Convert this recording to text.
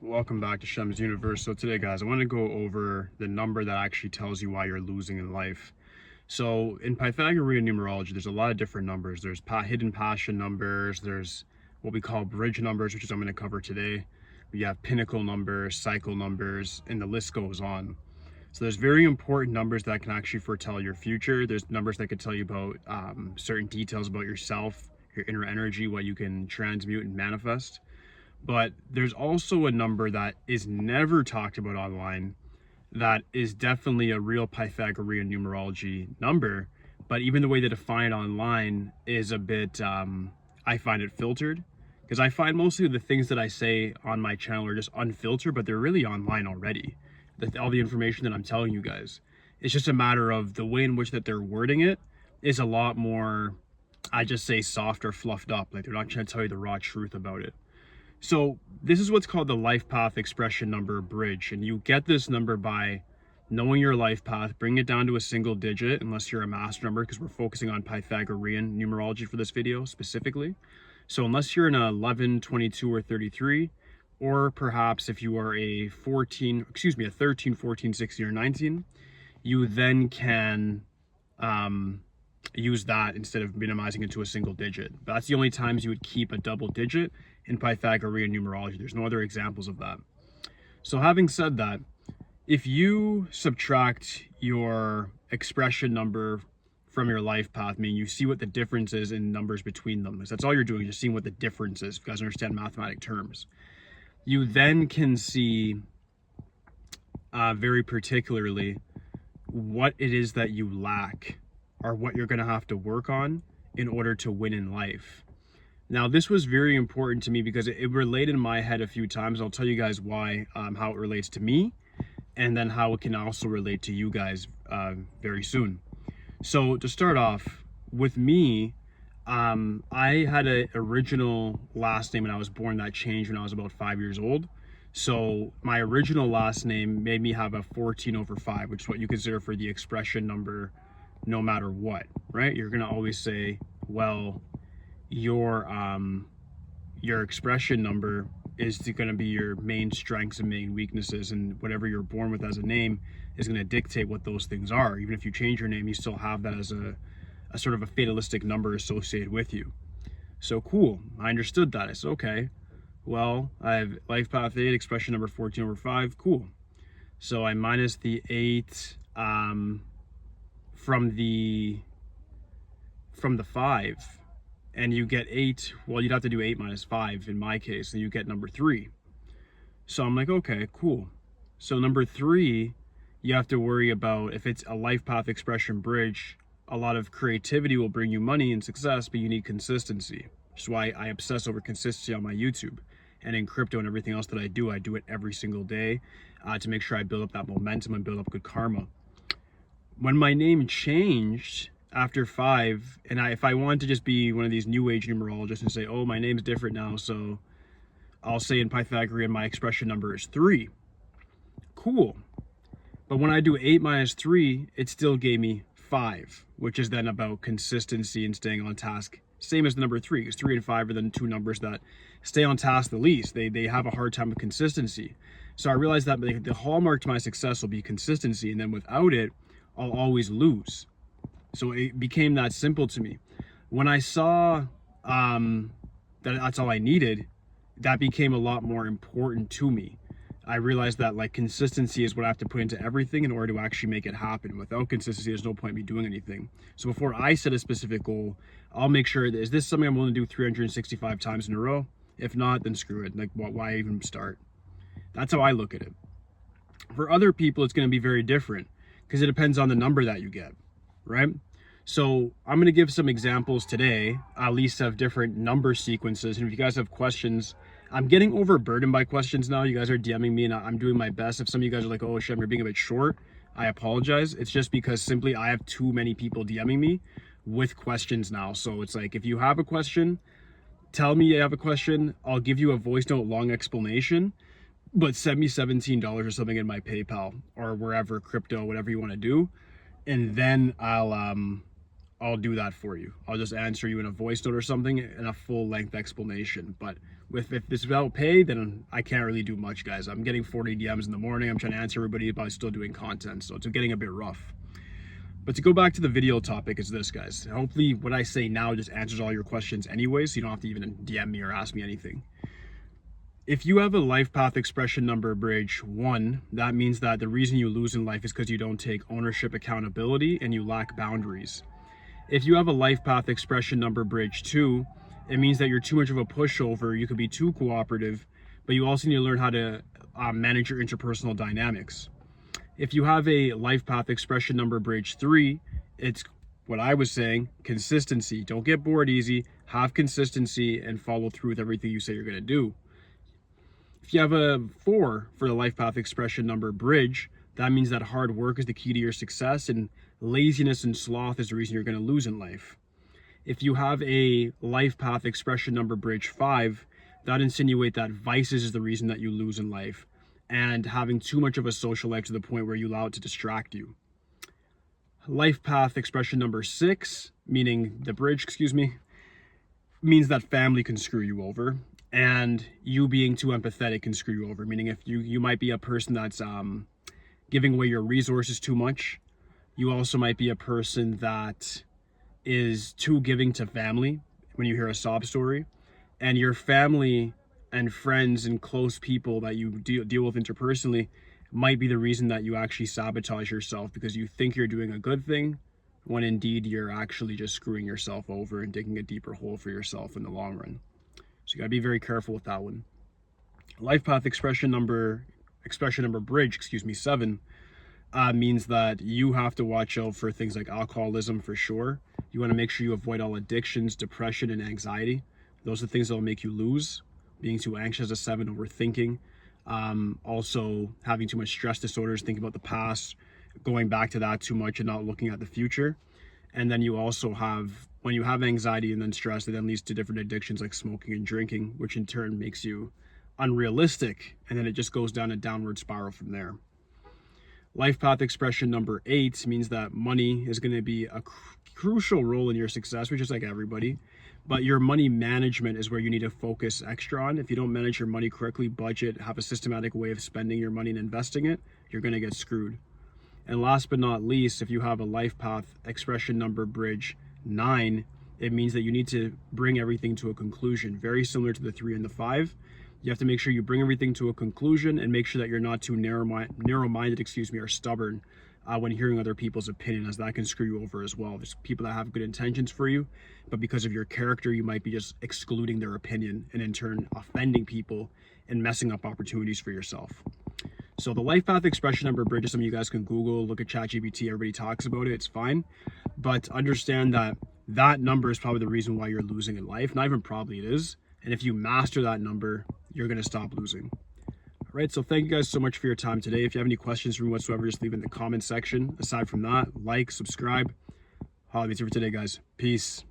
Welcome back to Shem's Universe. So today, guys, I want to go over the number that actually tells you why you're losing in life. So in Pythagorean numerology, there's a lot of different numbers. There's hidden passion numbers. There's what we call bridge numbers, which is I'm going to cover today. We have pinnacle numbers, cycle numbers, and the list goes on. So there's very important numbers that can actually foretell your future. There's numbers that could tell you about certain details about yourself, your inner energy, what you can transmute and manifest. But there's also a number that is never talked about online that is definitely a real Pythagorean numerology number. But even the way they define it online is a bit, I find it filtered. Because I find mostly the things that I say on my channel are just unfiltered, but they're really online already. All the information that I'm telling you guys. It's just a matter of the way in which that they're wording it is a lot more, I just say, soft or fluffed up. Like they're not trying to tell you the raw truth about it. So this is what's called the life path expression number bridge. And you get this number by knowing your life path, bring it down to a single digit, unless you're a master number, because we're focusing on Pythagorean numerology for this video specifically. So unless you're an 11, 22, or 33, or perhaps if you are a 13, 14, 16, or 19, you then can use that instead of minimizing it to a single digit. But that's the only times you would keep a double digit in Pythagorean numerology. There's no other examples of that. So having said that, if you subtract your expression number from your life path, meaning you see what the difference is in numbers between them, because that's all you're doing, just seeing what the difference is, if you guys understand mathematic terms. You then can see very particularly what it is that you lack or what you're going to have to work on in order to win in life. Now, this was very important to me because it related in my head a few times. I'll tell you guys why, how it relates to me, and then how it can also relate to you guys very soon. So to start off with me, I had an original last name when I was born that changed when I was about 5 years old. So my original last name made me have a 14/5, which is what you consider for the expression number no matter what, right? You're gonna always say, well, your expression number is going to be your main strengths and main weaknesses, and whatever you're born with as a name is going to dictate what those things are. Even if you change your name, you still have that as a sort of a fatalistic number associated with you. So cool, I understood that. I said, okay, well, I have life path 8, expression number 14/5, cool. So I minus the 8 from the 5, and you get 8. Well, you'd have to do 8 minus 5 in my case, and you get number 3. So I'm like, okay, cool. So number 3, you have to worry about, if it's a life path expression bridge, a lot of creativity will bring you money and success, but you need consistency. Which is why I obsess over consistency on my YouTube. And in crypto and everything else that I do it every single day to make sure I build up that momentum and build up good karma. When my name changed after 5, and if I wanted to just be one of these new age numerologists and say, oh, my name's different now, so I'll say in Pythagorean my expression number is 3. Cool. But when I do 8 minus 3, it still gave me 5, which is then about consistency and staying on task. Same as the number 3, because 3 and 5 are the two numbers that stay on task the least. They have a hard time with consistency. So I realized that the hallmark to my success will be consistency, and then without it, I'll always lose. So it became that simple to me. When I saw that that's all I needed, that became a lot more important to me. I realized that like consistency is what I have to put into everything in order to actually make it happen. Without consistency, there's no point in me doing anything. So before I set a specific goal, I'll make sure that, is this something I'm willing to do 365 times in a row? If not, then screw it. Like, why even start? That's how I look at it. For other people, it's going to be very different because it depends on the number that you get, right? So I'm going to give some examples today, at least of different number sequences. And if you guys have questions, I'm getting overburdened by questions now. You guys are DMing me and I'm doing my best. If some of you guys are like, oh, Shem, you're being a bit short, I apologize. It's just because simply I have too many people DMing me with questions now. So it's like, if you have a question, tell me you have a question. I'll give you a voice note, long explanation, but send me $17 or something in my PayPal or wherever, crypto, whatever you want to do. And then I'll do that for you. I'll just answer you in a voice note or something in a full length explanation. But if it's without pay, then I can't really do much, guys. I'm getting 40 DMs in the morning. I'm trying to answer everybody, but I'm still doing content. So it's getting a bit rough. But to go back to the video topic is this, guys. Hopefully what I say now just answers all your questions anyway, so you don't have to even DM me or ask me anything. If you have a life path expression number bridge 1, that means that the reason you lose in life is because you don't take ownership, accountability, and you lack boundaries. If you have a life path expression number bridge 2, it means that you're too much of a pushover, you could be too cooperative, but you also need to learn how to manage your interpersonal dynamics. If you have a life path expression number bridge 3, it's what I was saying, consistency. Don't get bored easy, have consistency, and follow through with everything you say you're gonna do. If you have a 4 for the life path expression number bridge, that means that hard work is the key to your success and laziness and sloth is the reason you're going to lose in life. If you have a life path expression number bridge 5, that insinuates that vices is the reason that you lose in life and having too much of a social life to the point where you allow it to distract you. Life path expression number 6, meaning the bridge, means that family can screw you over. And you being too empathetic can screw you over, meaning if you might be a person that's giving away your resources too much. You also might be a person that is too giving to family when you hear a sob story, and your family and friends and close people that you deal with interpersonally might be the reason that you actually sabotage yourself because you think you're doing a good thing when indeed you're actually just screwing yourself over and digging a deeper hole for yourself in the long run. So you gotta be very careful with that one. Life path expression number bridge, 7, means that you have to watch out for things like alcoholism for sure. You wanna make sure you avoid all addictions, depression, and anxiety. Those are the things that will make you lose. Being too anxious, a 7, overthinking. Also having too much stress disorders, thinking about the past, going back to that too much and not looking at the future. And then you also have, when you have anxiety and then stress, it then leads to different addictions like smoking and drinking, which in turn makes you unrealistic. And then it just goes down a downward spiral from there. Life path expression number 8 means that money is going to be a crucial role in your success, which is like everybody. But your money management is where you need to focus extra on. If you don't manage your money correctly, budget, have a systematic way of spending your money and investing it, you're going to get screwed. And last but not least, if you have a life path expression number bridge 9, it means that you need to bring everything to a conclusion. Very similar to the 3 and the 5. You have to make sure you bring everything to a conclusion and make sure that you're not too narrow-minded, or stubborn when hearing other people's opinion, as that can screw you over as well. There's people that have good intentions for you, but because of your character, you might be just excluding their opinion and in turn offending people and messing up opportunities for yourself. So the life path expression number bridge is something you guys can Google, look at ChatGPT, everybody talks about it, it's fine. But understand that that number is probably the reason why you're losing in life. Not even probably, it is. And if you master that number, you're gonna stop losing. All right, so thank you guys so much for your time today. If you have any questions for me whatsoever, just leave it in the comment section. Aside from that, like, subscribe. Holidays for today, guys. Peace.